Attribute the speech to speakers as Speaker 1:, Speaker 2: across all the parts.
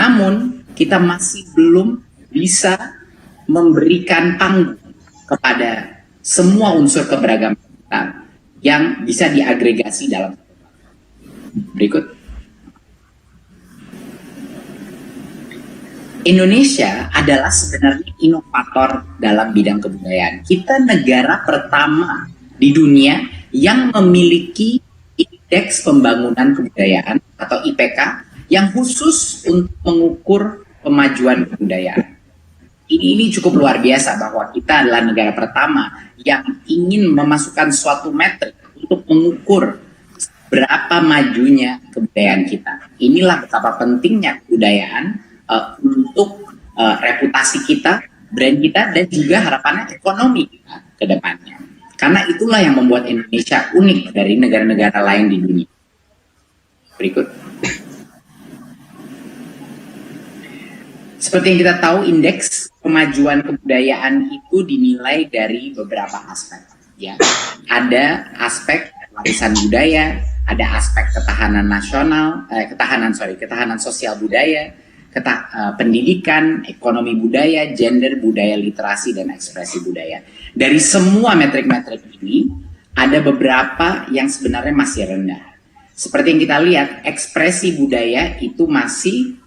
Speaker 1: Namun kita masih belum bisa memberikan panggung kepada semua unsur keberagaman kita yang bisa diagregasi dalam berikut. Indonesia adalah sebenarnya inovator dalam bidang kebudayaan. Kita negara pertama di dunia yang memiliki indeks pembangunan kebudayaan atau IPK yang khusus untuk mengukur kemajuan kebudayaan. Ini cukup luar biasa bahwa kita adalah negara pertama yang ingin memasukkan suatu metrik untuk mengukur berapa majunya kebudayaan kita. Inilah betapa pentingnya kebudayaan untuk reputasi kita, brand kita, dan juga harapannya ekonomi kita ke depannya. Karena itulah yang membuat Indonesia unik dari negara-negara lain di dunia. Berikut. Seperti yang kita tahu, indeks kemajuan kebudayaan itu dinilai dari beberapa aspek. Ya, ada aspek warisan budaya, ada aspek ketahanan nasional, ketahanan sosial budaya, pendidikan, ekonomi budaya, gender, budaya, literasi, dan ekspresi budaya. Dari semua metrik-metrik ini, ada beberapa yang sebenarnya masih rendah. Seperti yang kita lihat, ekspresi budaya itu masih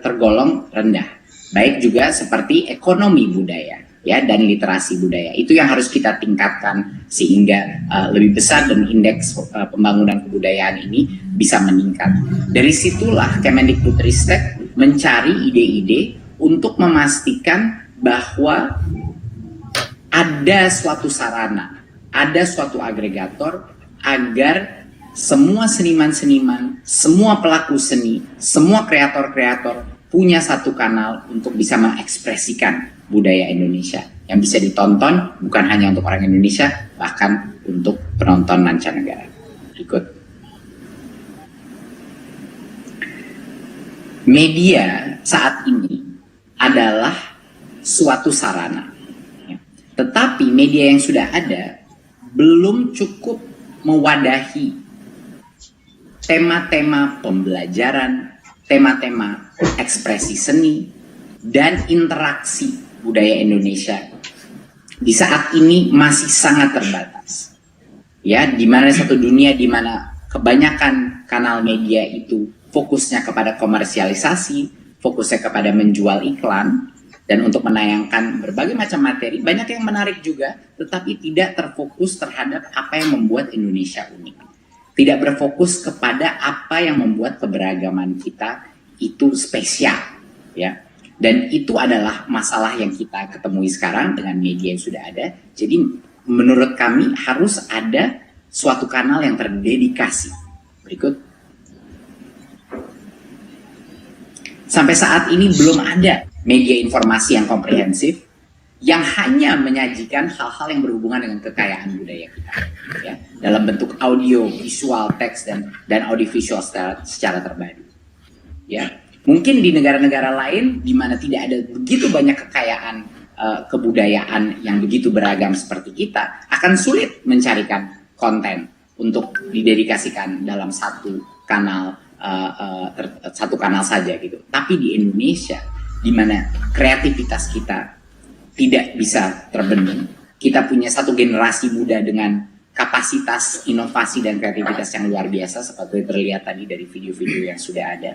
Speaker 1: tergolong rendah. Baik juga seperti ekonomi budaya, ya, dan literasi budaya. Itu yang harus kita tingkatkan sehingga lebih besar dan indeks pembangunan kebudayaan ini bisa meningkat. Dari situlah Kemendikbudristek mencari ide-ide untuk memastikan bahwa ada suatu sarana, ada suatu agregator agar semua seniman-seniman, semua pelaku seni, semua kreator-kreator punya satu kanal untuk bisa mengekspresikan budaya Indonesia yang bisa ditonton bukan hanya untuk orang Indonesia, bahkan untuk penonton mancanegara. Berikut. Media saat ini adalah suatu sarana, tetapi media yang sudah ada belum cukup mewadahi tema-tema pembelajaran, tema-tema ekspresi seni, dan interaksi budaya Indonesia di saat ini masih sangat terbatas. Ya, di mana satu dunia di mana kebanyakan kanal media itu fokusnya kepada komersialisasi, fokusnya kepada menjual iklan, dan untuk menayangkan berbagai macam materi, banyak yang menarik juga, tetapi tidak terfokus terhadap apa yang membuat Indonesia unik. Tidak berfokus kepada apa yang membuat keberagaman kita itu spesial, ya. Dan itu adalah masalah yang kita ketemui sekarang dengan media yang sudah ada. Jadi menurut kami harus ada suatu kanal yang terdedikasi. Berikut. Sampai saat ini belum ada media informasi yang komprehensif yang hanya menyajikan hal-hal yang berhubungan dengan kekayaan budaya kita, ya, dalam bentuk audio, visual, teks, dan audiovisual secara terpadu. Ya, mungkin di negara-negara lain di mana tidak ada begitu banyak kekayaan kebudayaan yang begitu beragam seperti kita, akan sulit mencarikan konten untuk didedikasikan dalam satu kanal. Satu kanal saja gitu. Tapi di Indonesia, di mana kreativitas kita tidak bisa terbendung, kita punya satu generasi muda dengan kapasitas inovasi dan kreativitas yang luar biasa seperti terlihat tadi dari video-video yang sudah ada.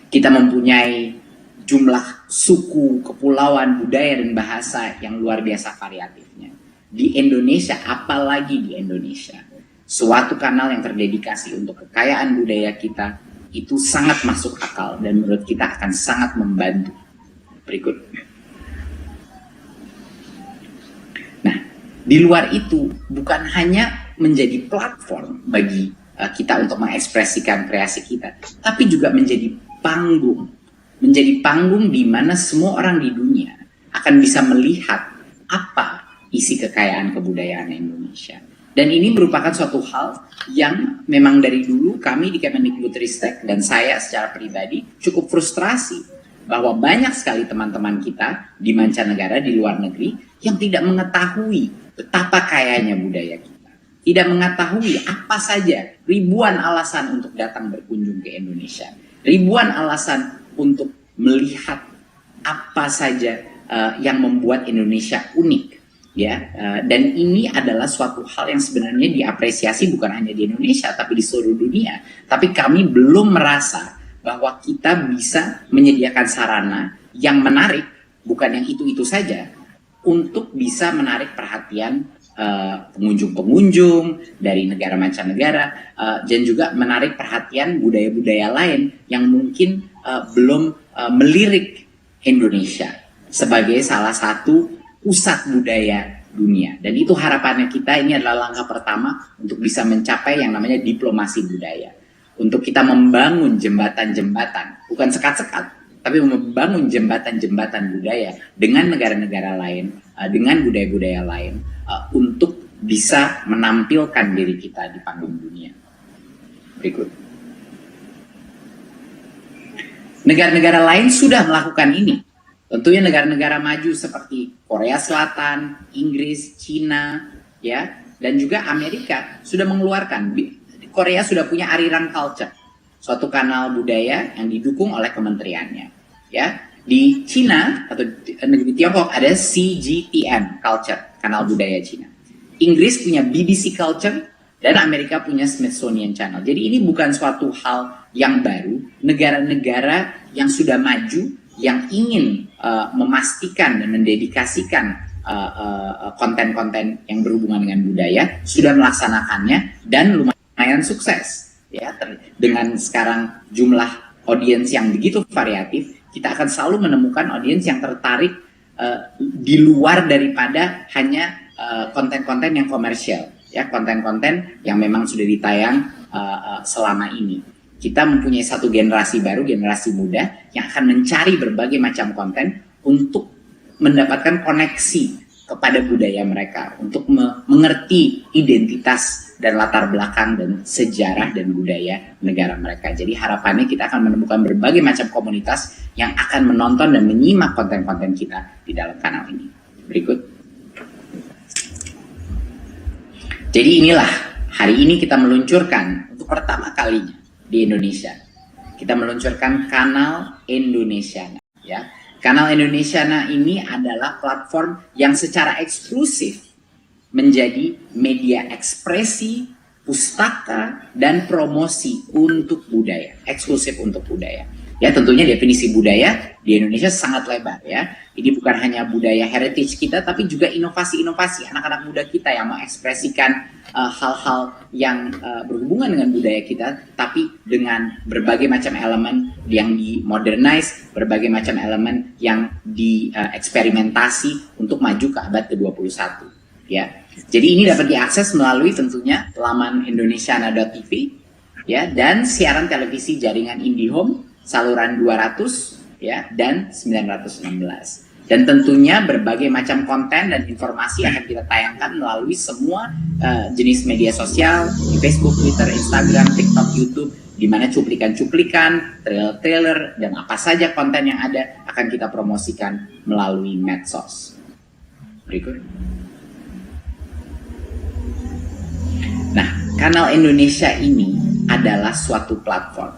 Speaker 1: Kita mempunyai jumlah suku, kepulauan, budaya, dan bahasa yang luar biasa variatifnya. Di Indonesia, apalagi di Indonesia, suatu kanal yang terdedikasi untuk kekayaan budaya kita itu sangat masuk akal dan menurut kita akan sangat membantu. Berikut. Nah, di luar itu bukan hanya menjadi platform bagi kita untuk mengekspresikan kreasi kita, tapi juga menjadi panggung. Menjadi panggung di mana semua orang di dunia akan bisa melihat apa isi kekayaan kebudayaan Indonesia. Dan ini merupakan suatu hal yang memang dari dulu kami di Kemendikbudristek dan saya secara pribadi cukup frustrasi bahwa banyak sekali teman-teman kita di mancanegara, di luar negeri yang tidak mengetahui betapa kayanya budaya kita. Tidak mengetahui apa saja ribuan alasan untuk datang berkunjung ke Indonesia. Ribuan alasan untuk melihat apa saja yang membuat Indonesia unik, ya. Dan ini adalah suatu hal yang sebenarnya diapresiasi bukan hanya di Indonesia tapi di seluruh dunia. Tapi kami belum merasa bahwa kita bisa menyediakan sarana yang menarik, bukan yang itu-itu saja, untuk bisa menarik perhatian pengunjung-pengunjung dari negara mancanegara, dan juga menarik perhatian budaya-budaya lain yang mungkin belum melirik Indonesia sebagai salah satu pusat budaya dunia. Dan itu harapannya kita, ini adalah langkah pertama untuk bisa mencapai yang namanya diplomasi budaya. Untuk kita membangun jembatan-jembatan, bukan sekat-sekat, tapi membangun jembatan-jembatan budaya dengan negara-negara lain, dengan budaya-budaya lain, untuk bisa menampilkan diri kita di panggung dunia. Berikut. Negara-negara lain sudah melakukan ini. Tentunya negara-negara maju seperti Korea Selatan, Inggris, Cina, ya, dan juga Amerika sudah mengeluarkan. Korea sudah punya Arirang Culture, suatu kanal budaya yang didukung oleh kementeriannya. Ya, di Cina atau di Tiongkok ada CGTN Culture, kanal budaya Cina. Inggris punya BBC Culture dan Amerika punya Smithsonian Channel. Jadi ini bukan suatu hal yang baru. Negara-negara yang sudah maju, yang ingin memastikan dan mendedikasikan konten-konten yang berhubungan dengan budaya sudah melaksanakannya dan lumayan sukses. Ya, dengan sekarang jumlah audiens yang begitu variatif, kita akan selalu menemukan audiens yang tertarik di luar daripada hanya konten-konten yang komersial, ya, konten-konten yang memang sudah ditayang selama ini. Kita mempunyai satu generasi baru, generasi muda yang akan mencari berbagai macam konten untuk mendapatkan koneksi kepada budaya mereka, untuk mengerti identitas dan latar belakang dan sejarah dan budaya negara mereka. Jadi harapannya kita akan menemukan berbagai macam komunitas yang akan menonton dan menyimak konten-konten kita di dalam kanal ini. Berikut. Jadi inilah, hari ini kita meluncurkan untuk pertama kalinya di Indonesia. Kita meluncurkan kanal Indonesiana, ya. Kanal Indonesiana ini adalah platform yang secara eksklusif menjadi media ekspresi, pustaka, dan promosi untuk budaya. Eksklusif untuk budaya. Ya, tentunya definisi budaya di Indonesia sangat lebar, ya. Ini bukan hanya budaya heritage kita, tapi juga inovasi-inovasi anak-anak muda kita yang mengekspresikan hal-hal yang berhubungan dengan budaya kita, tapi dengan berbagai macam elemen yang di-modernize, berbagai macam elemen yang dieksperimentasi untuk maju ke abad ke-21. Ya. Jadi ini dapat diakses melalui tentunya laman indonesiana.tv, ya, dan siaran televisi jaringan IndiHome saluran 200, ya, dan 916. Dan tentunya berbagai macam konten dan informasi akan kita tayangkan melalui semua jenis media sosial di Facebook, Twitter, Instagram, TikTok, YouTube, di mana cuplikan-cuplikan, trailer-trailer, dan apa saja konten yang ada akan kita promosikan melalui medsos. Berikut. Nah, kanal Indonesia ini adalah suatu platform.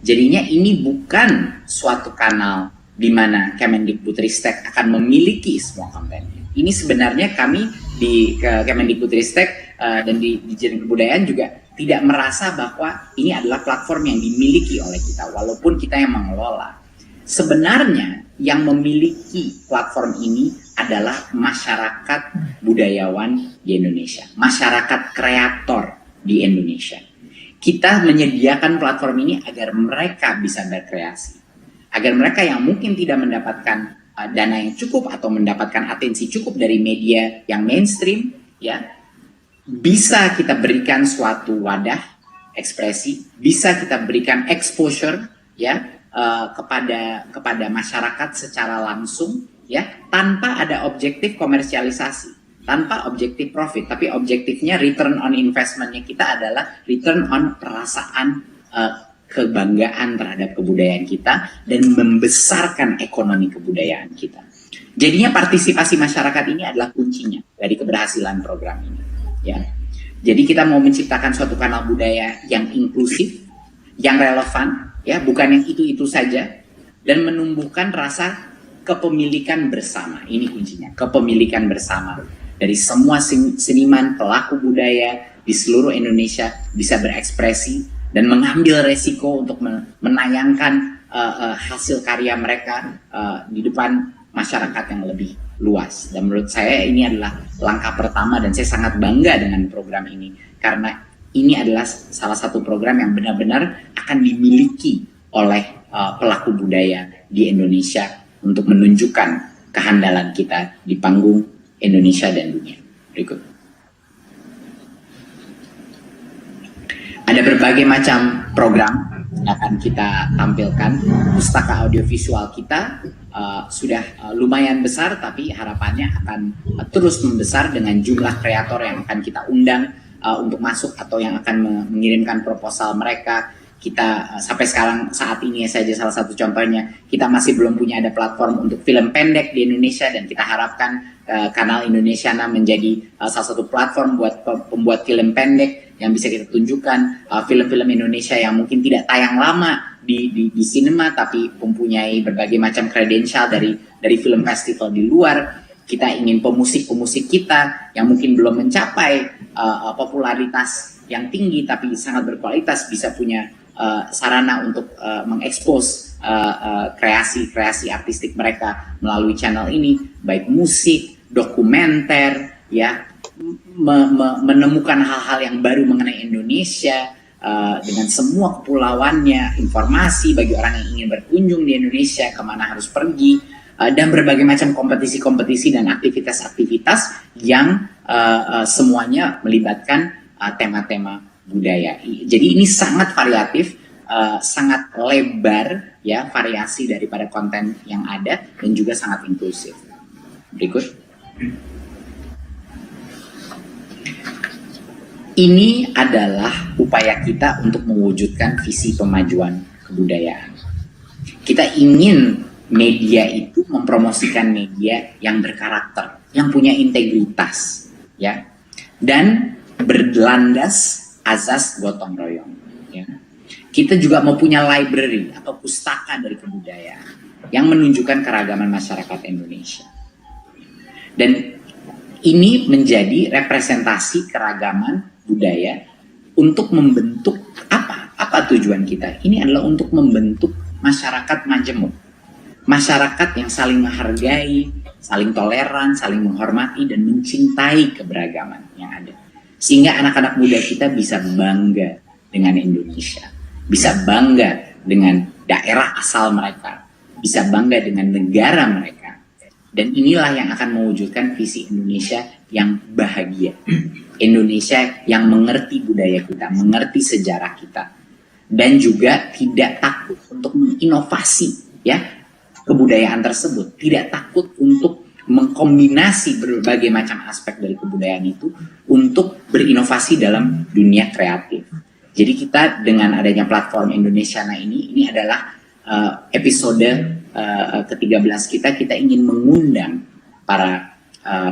Speaker 1: Jadinya ini bukan suatu kanal di mana Kemendikbudristek akan memiliki semua kontennya. Ini sebenarnya kami di Kemendikbudristek dan di Dirjen Kebudayaan juga tidak merasa bahwa ini adalah platform yang dimiliki oleh kita, walaupun kita yang mengelola. Sebenarnya yang memiliki platform ini adalah masyarakat budayawan di Indonesia, masyarakat kreator di Indonesia. Kita menyediakan platform ini agar mereka bisa berkreasi, agar mereka yang mungkin tidak mendapatkan dana yang cukup atau mendapatkan atensi cukup dari media yang mainstream, ya, bisa kita berikan suatu wadah ekspresi, bisa kita berikan exposure, ya, kepada masyarakat secara langsung, ya, tanpa ada objektif komersialisasi, tanpa objektif profit, tapi objektifnya return on investment-nya kita adalah return on perasaan kebanggaan terhadap kebudayaan kita dan membesarkan ekonomi kebudayaan kita. Jadinya partisipasi masyarakat ini adalah kuncinya dari keberhasilan program ini, ya. Jadi kita mau menciptakan suatu kanal budaya yang inklusif, yang relevan, ya, bukan yang itu-itu saja, dan menumbuhkan rasa kepemilikan bersama. Ini kuncinya, kepemilikan bersama. Dari semua seniman, pelaku budaya di seluruh Indonesia bisa berekspresi dan mengambil resiko untuk menayangkan hasil karya mereka di depan masyarakat yang lebih luas. Dan menurut saya ini adalah langkah pertama, dan saya sangat bangga dengan program ini karena ini adalah salah satu program yang benar-benar akan dimiliki oleh pelaku budaya di Indonesia untuk menunjukkan kehandalan kita di panggung Indonesia dan dunia. Berikut. Ada berbagai macam program yang akan kita tampilkan. Pustaka audiovisual kita sudah lumayan besar, tapi harapannya akan terus membesar dengan jumlah kreator yang akan kita undang untuk masuk atau yang akan mengirimkan proposal mereka. Kita sampai sekarang saat ini saja salah satu contohnya, kita masih belum punya ada platform untuk film pendek di Indonesia, dan kita harapkan Kanal Indonesiana menjadi salah satu platform buat pembuat film pendek yang bisa kita tunjukkan film-film Indonesia yang mungkin tidak tayang lama di sinema, tapi mempunyai berbagai macam kredensial dari film festival di luar. Kita ingin pemusik-pemusik kita yang mungkin belum mencapai popularitas yang tinggi tapi sangat berkualitas bisa punya sarana untuk mengekspos kreasi-kreasi artistik mereka melalui channel ini, baik musik, dokumenter, ya, menemukan hal-hal yang baru mengenai Indonesia dengan semua kepulauannya, informasi bagi orang yang ingin berkunjung di Indonesia, kemana harus pergi, dan berbagai macam kompetisi-kompetisi dan aktivitas-aktivitas yang semuanya melibatkan tema-tema budaya. Jadi ini sangat variatif, sangat lebar ya variasi daripada konten yang ada, dan juga sangat inklusif. Berikut. Ini adalah upaya kita untuk mewujudkan visi pemajuan kebudayaan. Kita ingin media itu mempromosikan media yang berkarakter, yang punya integritas, ya, dan berlandas azas gotong royong. Ya. Kita juga mau punya library atau pustaka dari kebudayaan yang menunjukkan keragaman masyarakat Indonesia. Dan ini menjadi representasi keragaman budaya untuk membentuk apa? Apa tujuan kita? Ini adalah untuk membentuk masyarakat majemuk. Masyarakat yang saling menghargai, saling toleran, saling menghormati, dan mencintai keberagaman yang ada. Sehingga anak-anak muda kita bisa bangga dengan Indonesia, bisa bangga dengan daerah asal mereka, bisa bangga dengan negara mereka. Dan inilah yang akan mewujudkan visi Indonesia yang bahagia. Indonesia yang mengerti budaya kita, mengerti sejarah kita, dan juga tidak takut untuk menginovasi ya kebudayaan tersebut, tidak takut untuk mengkombinasi berbagai macam aspek dari kebudayaan itu untuk berinovasi dalam dunia kreatif. Jadi kita dengan adanya platform Indonesiana ini adalah episode ke-13 kita ingin mengundang para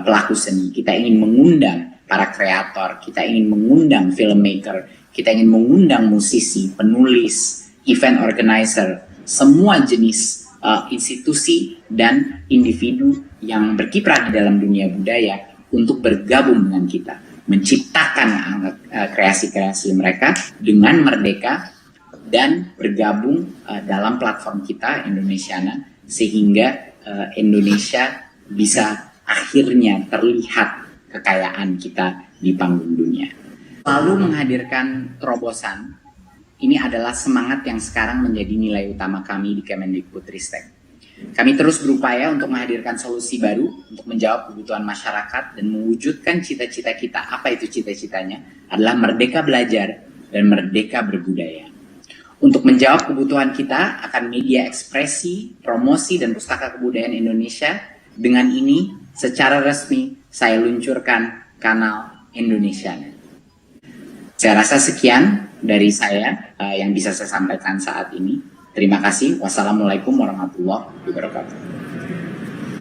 Speaker 1: pelaku seni, kita ingin mengundang para kreator, kita ingin mengundang filmmaker, kita ingin mengundang musisi, penulis, event organizer, semua jenis institusi dan individu yang berkiprah di dalam dunia budaya untuk bergabung dengan kita, menciptakan kreasi-kreasi mereka dengan merdeka dan bergabung dalam platform kita Indonesiana, sehingga Indonesia bisa akhirnya terlihat kekayaan kita di panggung dunia. Lalu menghadirkan terobosan, ini adalah semangat yang sekarang menjadi nilai utama kami di Kemendikbudristek. Kami terus berupaya untuk menghadirkan solusi baru untuk menjawab kebutuhan masyarakat dan mewujudkan cita-cita kita. Apa itu cita-citanya? Adalah merdeka belajar dan merdeka berbudaya. Untuk menjawab kebutuhan kita akan media ekspresi, promosi, dan pustaka kebudayaan Indonesia. Dengan ini, secara resmi, saya luncurkan Kanal Indonesiana. Saya rasa sekian dari saya yang bisa saya sampaikan saat ini. Terima kasih. Wassalamualaikum warahmatullahi wabarakatuh.